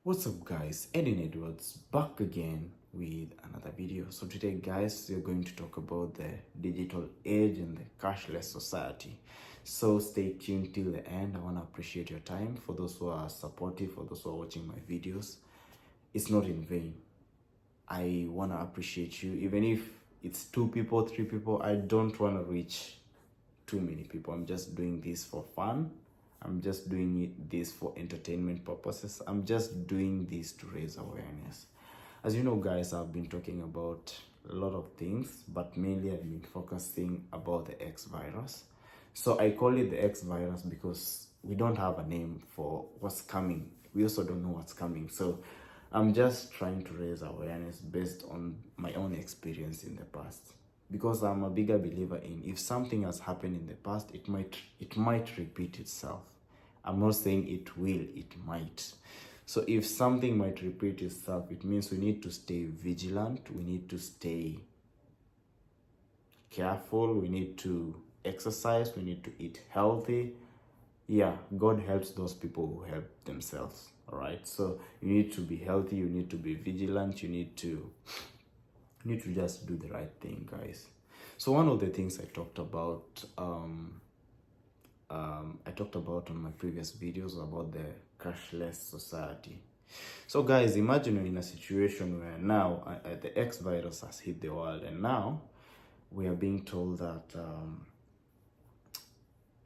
What's up guys, Eden Edwards back again with another video. So today guys, we're going to talk about the digital age and the cashless society. So stay tuned till the end. I want to appreciate your time. For those who are supportive, for those who are watching my videos, it's not in vain. I want to appreciate you. Even if it's 2 people, 3 people, I don't want to reach too many people. I'm just doing this for fun. I'm just doing this for entertainment purposes. I'm just doing this to raise awareness. As you know guys, I've been talking about a lot of things, but mainly I've been focusing about the X virus. So I call it the X virus because we don't have a name for what's coming. We also don't know what's coming. So I'm just trying to raise awareness based on my own experience in the past, because I'm a bigger believer in, if something has happened in the past, it might repeat itself. I'm not saying it will, it might. So if something might repeat itself, it means we need to stay vigilant, we need to stay careful, we need to exercise, we need to eat healthy. Yeah, God helps those people who help themselves. All right, so you need to be healthy, you need to be vigilant, you need to just do the right thing, guys. So one of the things I talked about on my previous videos about the cashless society. So guys, imagine you're in a situation where now the X virus has hit the world, and now we are being told that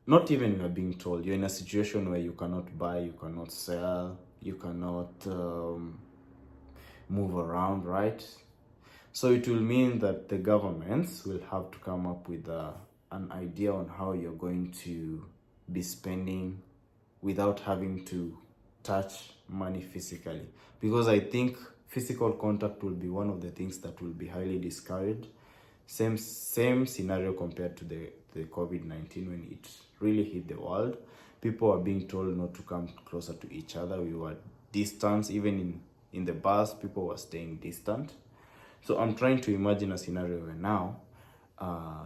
not even we are being told, you're in a situation where you cannot buy, you cannot sell, you cannot move around, right? So it will mean that the governments will have to come up with an idea on how you're going to be spending without having to touch money physically. Because I think physical contact will be one of the things that will be highly discouraged. Same scenario compared to the COVID-19 when it really hit the world. People are being told not to come closer to each other. We were distant, even in the bus, people were staying distant. So I'm trying to imagine a scenario where now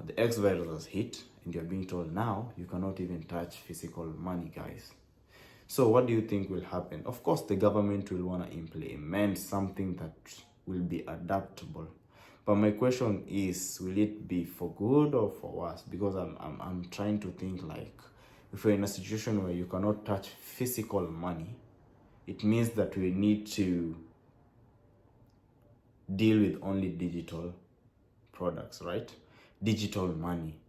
the X virus has hit and you're being told now you cannot even touch physical money, guys. So what do you think will happen? Of course, the government will want to implement something that will be adaptable. But my question is, will it be for good or for worse? Because I'm trying to think, like, if you're in a situation where you cannot touch physical money, it means that we need to deal with only digital products, right? Digital money.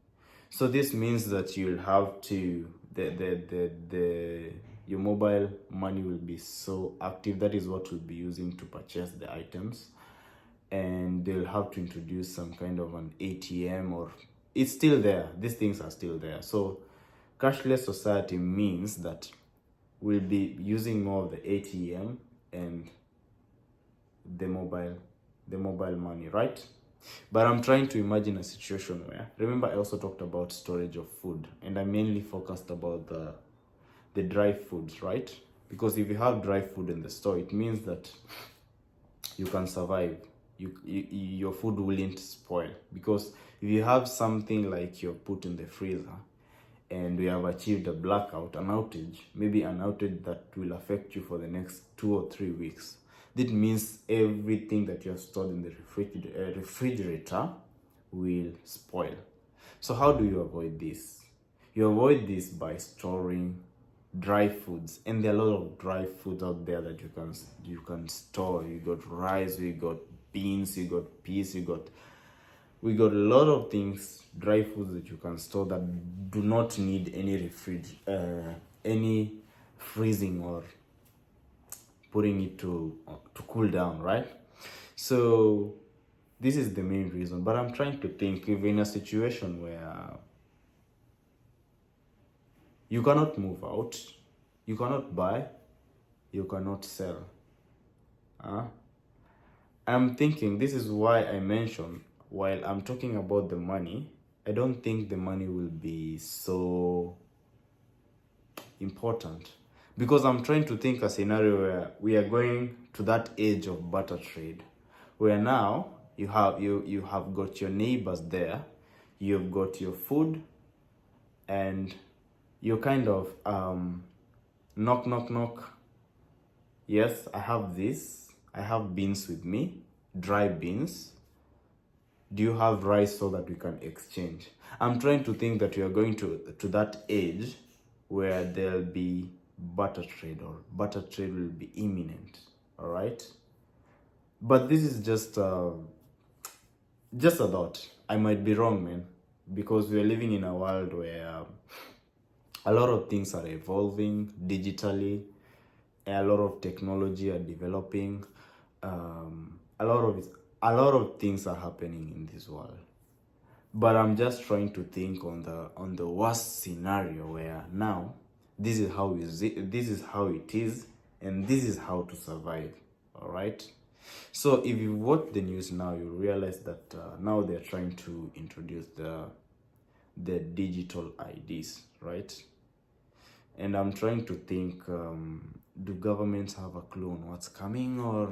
So this means that you'll have to your mobile money will be so active. That is what we'll be using to purchase the items, and they'll have to introduce some kind of an ATM, or it's still there. These things are still there. So cashless society means that we'll be using more of the ATM and the mobile money, right? But I'm trying to imagine a situation where, remember I also talked about storage of food, and I mainly focused about the dry foods, right? Because if you have dry food in the store, it means that you can survive. Your food won't spoil, because if you have something like you're put in the freezer and we have achieved a blackout, an outage, maybe an outage that will affect you for the next 2 or 3 weeks, that means everything that you have stored in the refrigerator will spoil. So how do you avoid this? You avoid this by storing dry foods, and there are a lot of dry foods out there that you can store. You got rice, we got beans, you got peas, we got a lot of things, dry foods that you can store that do not need any freezing or putting it to cool down, right? So this is the main reason. But I'm trying to think, if in a situation where you cannot move out, you cannot buy, you cannot sell, I'm thinking, this is why I mentioned, while I'm talking about the money, I don't think the money will be so important, because I'm trying to think a scenario where we are going to that age of barter trade, where now you have got your neighbors there, you've got your food, and you're kind of knock knock knock, Yes, I have this. I have beans with me, dry beans. Do you have rice so that we can exchange? I'm trying to think that we are going to that age where there'll be butter trade, or butter trade will be imminent. All right, but this is just a thought. I might be wrong, man, because we are living in a world where a lot of things are evolving digitally, a lot of technology are developing, a lot of things are happening in this world. But I'm just trying to think on the worst scenario where now this is how this is how it is, and this is how to survive. All right. So if you watch the news now, you realize that now they're trying to introduce the digital IDs, right? And I'm trying to think: do governments have a clue on what's coming, or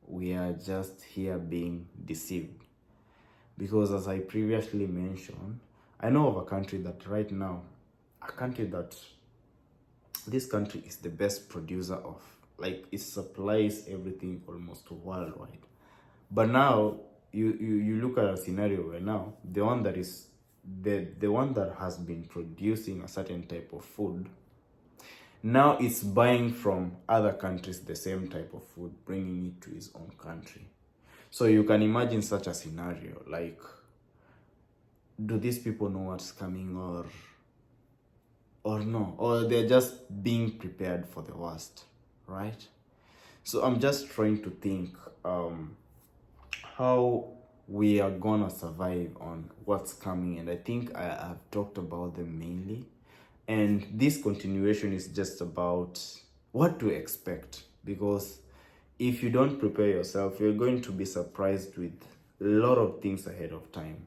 we are just here being deceived? Because as I previously mentioned, I know of a country that right now, a country that this country is the best producer of, like, it supplies everything almost worldwide. But now you look at a scenario where now the one that is the one that has been producing a certain type of food, now it's buying from other countries the same type of food, bringing it to his own country. So you can imagine such a scenario, like, do these people know what's coming, or no, or they're just being prepared for the worst, right? So I'm just trying to think how we are gonna survive on what's coming, and I think I have talked about them mainly. And this continuation is just about what to expect, because if you don't prepare yourself, you're going to be surprised with a lot of things ahead of time.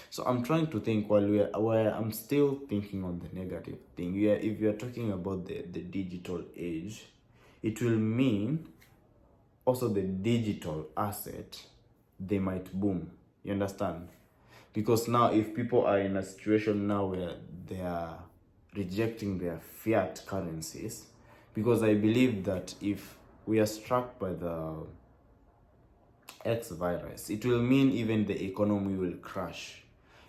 So I'm trying to think while I'm still thinking on the negative thing. Yeah, if you're talking about the digital age, it will mean also the digital asset, they might boom. You understand? Because now if people are in a situation now where they are rejecting their fiat currencies, because I believe that if we are struck by the X virus, it will mean even the economy will crash.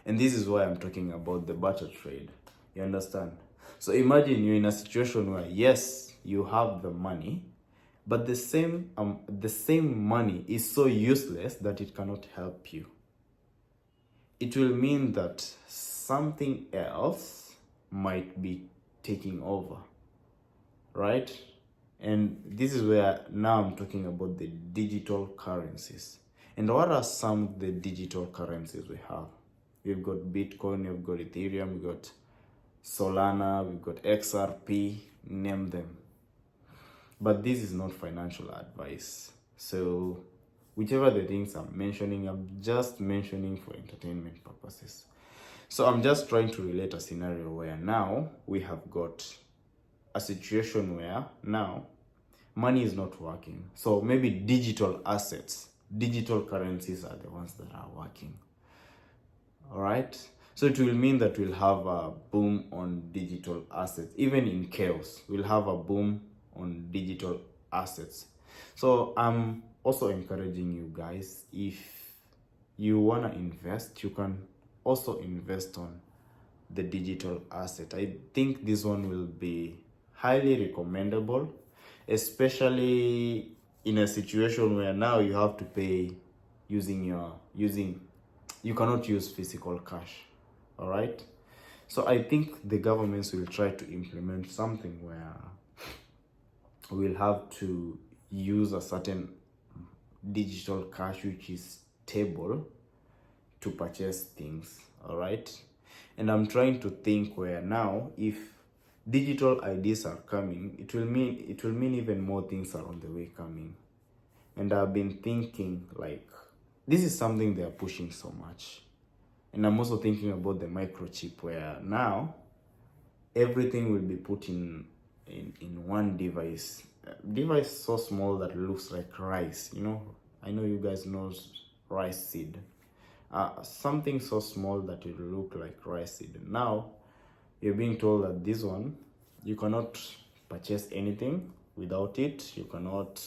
And this is why I'm talking about the barter trade. You understand? So imagine you're in a situation where, yes, you have the money, but the same money is so useless that it cannot help you. It will mean that something else might be taking over, right? And this is where now I'm talking about the digital currencies. And what are some of the digital currencies we have? We've got Bitcoin, we've got Ethereum, we've got Solana, we've got XRP, name them. But this is not financial advice. So whichever the things I'm mentioning, I'm just mentioning for entertainment purposes. So I'm just trying to relate a scenario where now we have got a situation where now money is not working. So maybe digital assets, digital currencies are the ones that are working. All right. So it will mean that we'll have a boom on digital assets. Even in chaos, we'll have a boom on digital assets. So I'm also encouraging you guys, if you want to invest, you can also invest on the digital asset. I think this one will be highly recommendable, especially in a situation where now you have to pay you cannot use physical cash. All right. So I think the governments will try to implement something where we'll have to use a certain digital cash which is stable to purchase things. All right. And I'm trying to think where now, if digital IDs are coming, it will mean even more things are on the way coming. And I've been thinking, like, this is something they are pushing so much. And I'm also thinking about the microchip, where now everything will be put in one device. Device so small that looks like rice. I know you guys know rice seed. Something so small that it will look like rice seed. Now you're being told that this one, you cannot purchase anything Without it, you cannot.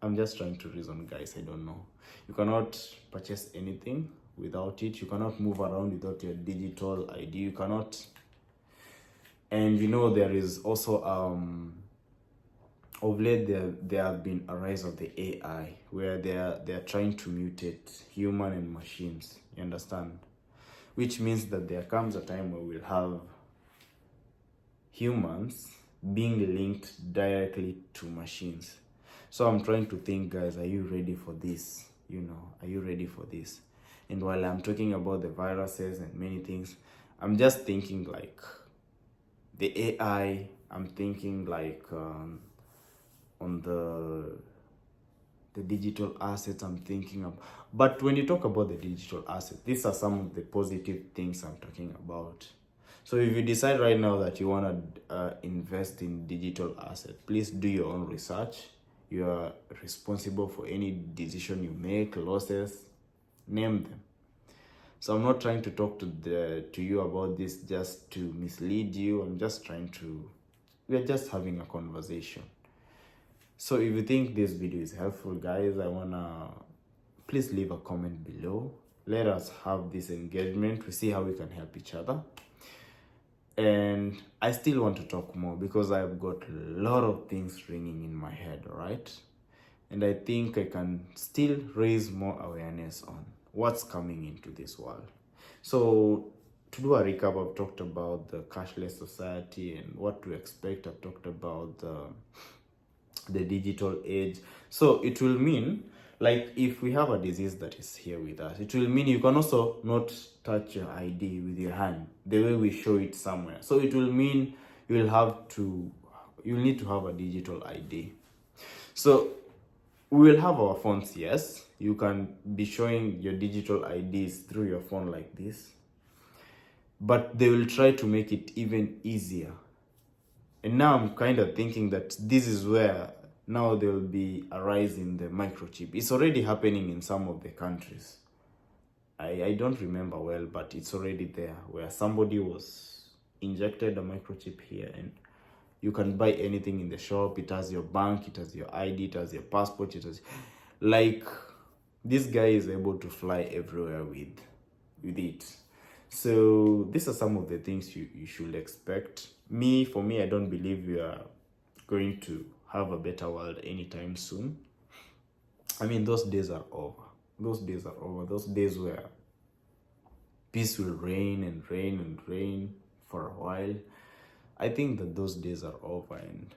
I'm just trying to reason, guys. I don't know. You cannot purchase anything without it. You cannot move around without your digital ID. You cannot. And there is also of late there have been a rise of the AI where they are trying to mutate human and machines. You understand? Which means that there comes a time where we'll have humans being linked directly to machines. So I'm trying to think, guys, are you ready for this? Are you ready for this? And while I'm talking about the viruses and many things, I'm just thinking like the AI. I'm thinking like on the digital assets I'm thinking of. But when you talk about the digital assets, these are some of the positive things I'm talking about. So if you decide right now that you want to invest in digital assets, please do your own research. You are responsible for any decision you make, losses, name them. So I'm not trying to talk to you about this just to mislead you. We're just having a conversation. So if you think this video is helpful, guys, please leave a comment below. Let us have this engagement to see how we can help each other. And I still want to talk more because I've got a lot of things ringing in my head, right? And I think I can still raise more awareness on what's coming into this world. So to do a recap, I've talked about the cashless society and what to expect. I've talked about the digital age. So it will mean, like, if we have a disease that is here with us, it will mean you can also not touch your ID with your hand the way we show it somewhere. So it will mean you'll need to have a digital ID. So we will have our phones, yes. You can be showing your digital IDs through your phone like this. But they will try to make it even easier. And now I'm kind of thinking that this is where now there will be a rise in the microchip. It's already happening in some of the countries. I don't remember well, but it's already there where somebody was injected a microchip here and you can buy anything in the shop. It has your bank, it has your ID, it has your passport, like this guy is able to fly everywhere with it. So these are some of the things you should expect. For me, I don't believe we are going to have a better world anytime soon. I mean, those days are over. Those days where peace will reign and reign and reign for a while. I think that those days are over, and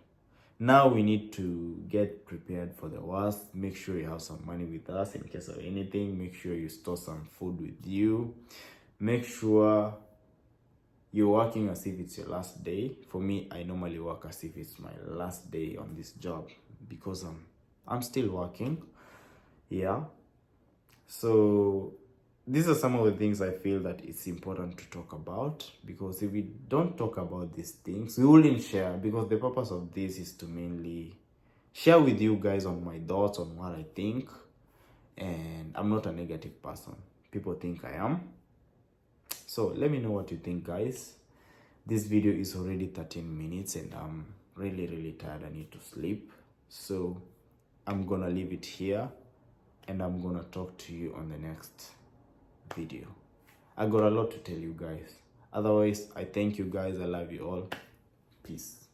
now we need to get prepared for the worst. Make sure you have some money with us in case of anything. Make sure you store some food with you. Make sure you're working as if it's your last day. For me, I normally work as if it's my last day on this job because I'm still working. Yeah. So these are some of the things I feel that it's important to talk about, because if we don't talk about these things, we wouldn't share, because the purpose of this is to mainly share with you guys on my thoughts on what I think. And I'm not a negative person. People think I am. So let me know what you think, guys. This video is already 13 minutes and I'm really, really tired. I need to sleep. So I'm gonna leave it here and I'm gonna talk to you on the next video. I got a lot to tell you guys. Otherwise, I thank you guys. I love you all. Peace.